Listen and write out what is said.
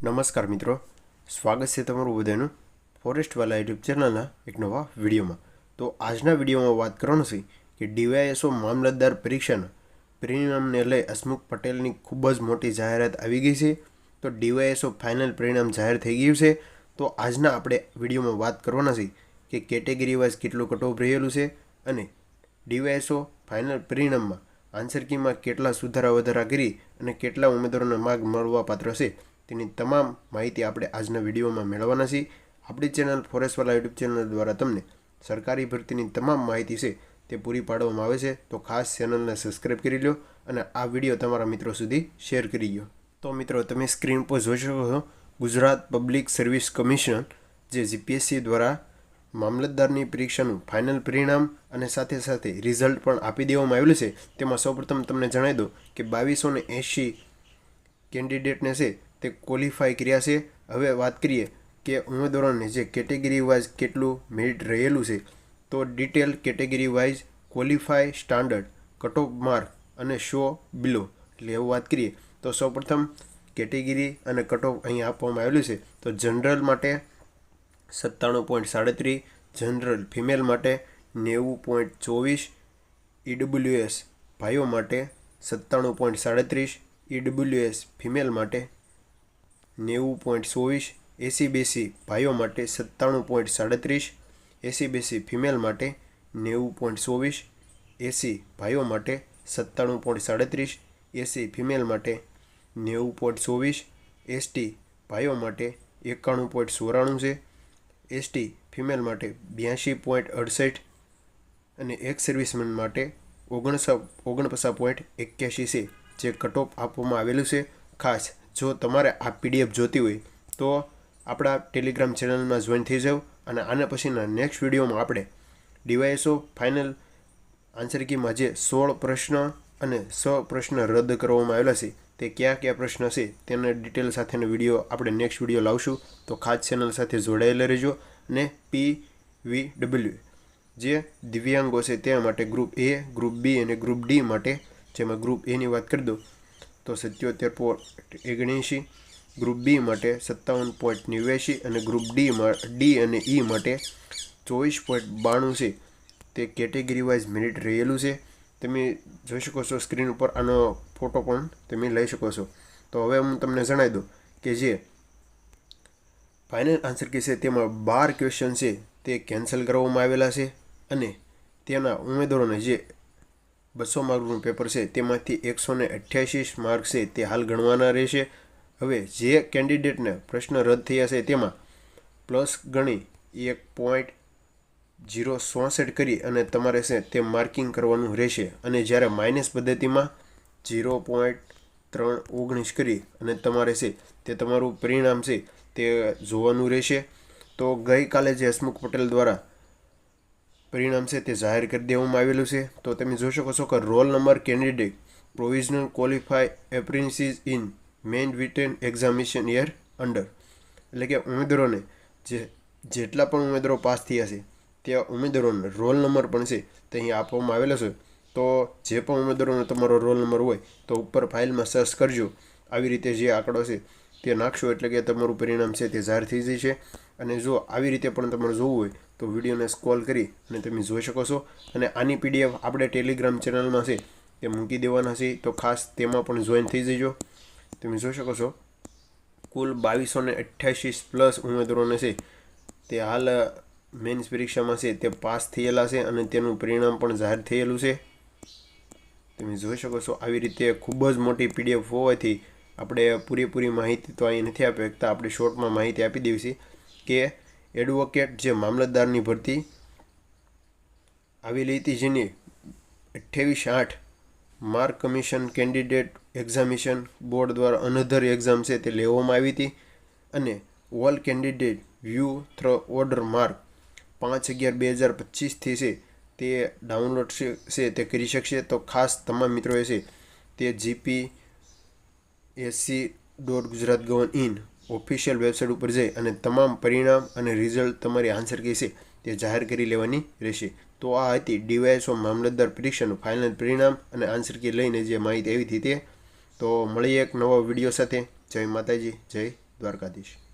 નમસ્કાર મિત્રો, સ્વાગત છે તમારું બધાનું ફોરેસ્ટવાલા યુટ્યુબ ચેનલના એક નવા વિડીયોમાં। તો આજના વિડીયોમાં વાત કરવાનું છે કે ડીવાયએસઓ મામલતદાર પરીક્ષાના પરિણામને લઈ હસમુખ પટેલની ખૂબ જ મોટી જાહેરાત આવી ગઈ છે। તો ડીવાયએસઓ ફાઇનલ પરિણામ જાહેર થઈ ગયું છે। તો આજના આપણે વિડીયોમાં વાત કરવાના છે કે કેટેગરી વાઇઝ કેટલું કટ ઓફ રહેલું છે અને ડીવાયએસઓ ફાઇનલ પરિણામમાં આન્સર કીમાં કેટલા સુધારા વધારા કરી અને કેટલા ઉમેદવારોને માર્ક મળવા પાત્ર છે તેની તમામ માહિતી આપણે આજના વિડીયોમાં મેળવવાના છીએ। આપણી ચેનલ ફોરેસ્ટવાલા યુટ્યુબ ચેનલ દ્વારા તમને સરકારી ભરતીની તમામ માહિતી છે તે પૂરી પાડવામાં આવે છે। તો ખાસ ચેનલને સબસ્ક્રાઈબ કરી લો અને આ વિડીયો તમારા મિત્રો સુધી શેર કરી દો। તો મિત્રો, તમે સ્ક્રીન પર જોઈ શકો છો ગુજરાત પબ્લિક સર્વિસ કમિશન જે જીપીએસસી દ્વારા મામલતદારની પરીક્ષાનું ફાઇનલ પરિણામ અને સાથે સાથે રિઝલ્ટ પણ આપી દેવામાં આવેલું છે। તેમાં સૌપ્રથમ તમને જણાવી દો કે 2280 કેન્ડિડેટને છે તે ક્વોલિફાય કર્યા છે। હવે વાત કરીએ કે ઉમેદવારોને જે કેટેગરી વાઇઝ કેટલું મેરિટ રહેલું છે, તો detail category wise qualify standard cut off mark અને શો બિલો એટલે એવું વાત કરીએ તો સૌપ્રથમ કેટેગરી અને કટ ઓફ અહીં આપવામાં આવેલું છે। તો જનરલ માટે 97.37, જનરલ ફિમેલ માટે 90.24, ઈડબ્લ્યુએસ ભાઈઓ માટે 97.37, ઈડબ્લ્યુએસ ફિમેલ માટે 90.24, એસીબીસી ભાઈઓ માટે 97.37, એસીબીસી ફિમેલ માટે 90.24, એસી ભાઈઓ માટે 97.37, એસી ફિમેલ માટે 90.24, એસટી ભાઈઓ માટે 91.94 છે, એસટી ફિમેલ માટે 82.68 અને એક્સ સર્વિસમેન માટે 49.81 છે જે કટ ઓફ આપવામાં આવેલું છે। ખાસ જો તમારે આ પીડીએફ જોતી હોય તો આપણા ટેલિગ્રામ ચેનલમાં જોઈન થઈ જાઓ અને આના પછીના નેક્સ્ટ વિડીયોમાં આપણે ડીવાયએસઓ ફાઇનલ આન્સર કીમાં જે 16 પ્રશ્ન અને 100 પ્રશ્ન રદ કરવામાં આવેલા છે તે કયા પ્રશ્ન છે તેના ડિટેલ સાથેનો વિડીયો આપણે નેક્સ્ટ વિડીયો લાવશું। તો ખાસ ચેનલ સાથે જોડાયેલા રહેજો। અને PVW જે દિવ્યાંગો છે તે માટે ગ્રુપ એ, ગ્રુપ બી અને ગ્રુપ ડી માટે, જેમાં ગ્રુપ એની વાત કરી દો તો 77.79, ગ્રુપ બી માટે 57.89 અને ગ્રુપ ડી અને ઈ માટે 24.92 છે તે કેટેગરી વાઇઝ મેરિટ રહેલું છે। તમે જોઈ શકો છો સ્ક્રીન ઉપર, આનો ફોટો પણ તમે લઈ શકો છો। તો હવે હું તમને જણાવી દઉં કે જે ફાઇનલ આન્સર કી છે તેમાં 12 ક્વેશ્ચન છે તે કેન્સલ કરવામાં આવેલા છે અને તેના ઉમેદવારોને જે 200 માર્કનું પેપર છે તેમાંથી 188 માર્ક છે તે હાલ ગણવાના રહેશે। હવે જે કેન્ડિડેટને પ્રશ્ન રદ થયા છે તેમાં પ્લસ ગણી 1.067 કરી અને તમારે છે તે માર્કિંગ કરવાનું રહેશે અને જ્યારે માઇનસ પદ્ધતિમાં 0.319 કરી અને તમારે છે તે તમારું પરિણામ છે તે જોવાનું રહેશે। તો ગઈકાલે જે હસમુખ પટેલ દ્વારા પરિણામ છે તે જાહેર કરી દેવામાં આવેલું છે। તો તમે જોઈ શકો છો કે roll number candidate provisional qualify apprentice in main return examination year under એટલે કે ઉમેદવારોને જેટલા પણ ઉમેદવારો પાસ થયા છે તે ઉમેદવારોને રોલ નંબર પણ છે તે અહીં આપવામાં આવેલો છે। તો જે પણ ઉમેદવારોનો તમારો રોલ નંબર હોય તો ઉપર ફાઇલમાં સર્ચ કરજો, આવી રીતે જે આંકડો છે તે નાખશો એટલે કે તમારું પરિણામ છે તે જાહેર થઈ જશે। અને જો આવી રીતે પણ તમારે જોવું હોય તો વિડીયોને સ્ક્રોલ કરી અને તમે જોઈ શકો છો। અને આની પીડીએફ આપણે ટેલિગ્રામ ચેનલમાં છે તે મૂકી દેવાના છે, તો ખાસ તેમાં પણ જોઈન થઈ જજો। તમે જોઈ શકો છો કુલ 2288 પ્લસ ઉમેદવારોને છે તે હાલ મેઇન્સ પરીક્ષામાં છે તે પાસ થયેલા છે અને તેનું પરિણામ પણ જાહેર થયેલું છે। તમે જોઈ શકો છો આવી રીતે ખૂબ જ મોટી પીડીએફ હોવાથી આપણે પૂરેપૂરી માહિતી તો અહીં નથી આપી શકતા, આપણે શોર્ટમાં માહિતી આપી દેવી છે કે એડવોકેટ જે મામલતદારની ભરતી આવેલી હતી જેની 28/8 mark commission candidate examination board દ્વારા અનધર એક્ઝામ છે તે લેવામાં આવી હતી અને all candidate view throw order mark 5/11/2025 છે તે ડાઉનલોડ છે તે કરી શકશે। તો ખાસ તમામ મિત્રોએ છે તે gpsc.gujarat.gov.in ઓફિશિયલ વેબસાઇટ ઉપર જઈ અને તમામ પરિણામ અને રિઝલ્ટ તમારી આન્સર કી છે તે જાહેર કરી લેવાની રહેશે। તો આ હતી ડીવાયએસઓ મામલતદાર પરીક્ષાનું ફાઇનલ પરિણામ અને આન્સર કી લઈને જે માહિતી આવી હતી તે। તો મળીએ એક નવા વિડીયો સાથે। જય માતાજી, જય દ્વારકાધીશ.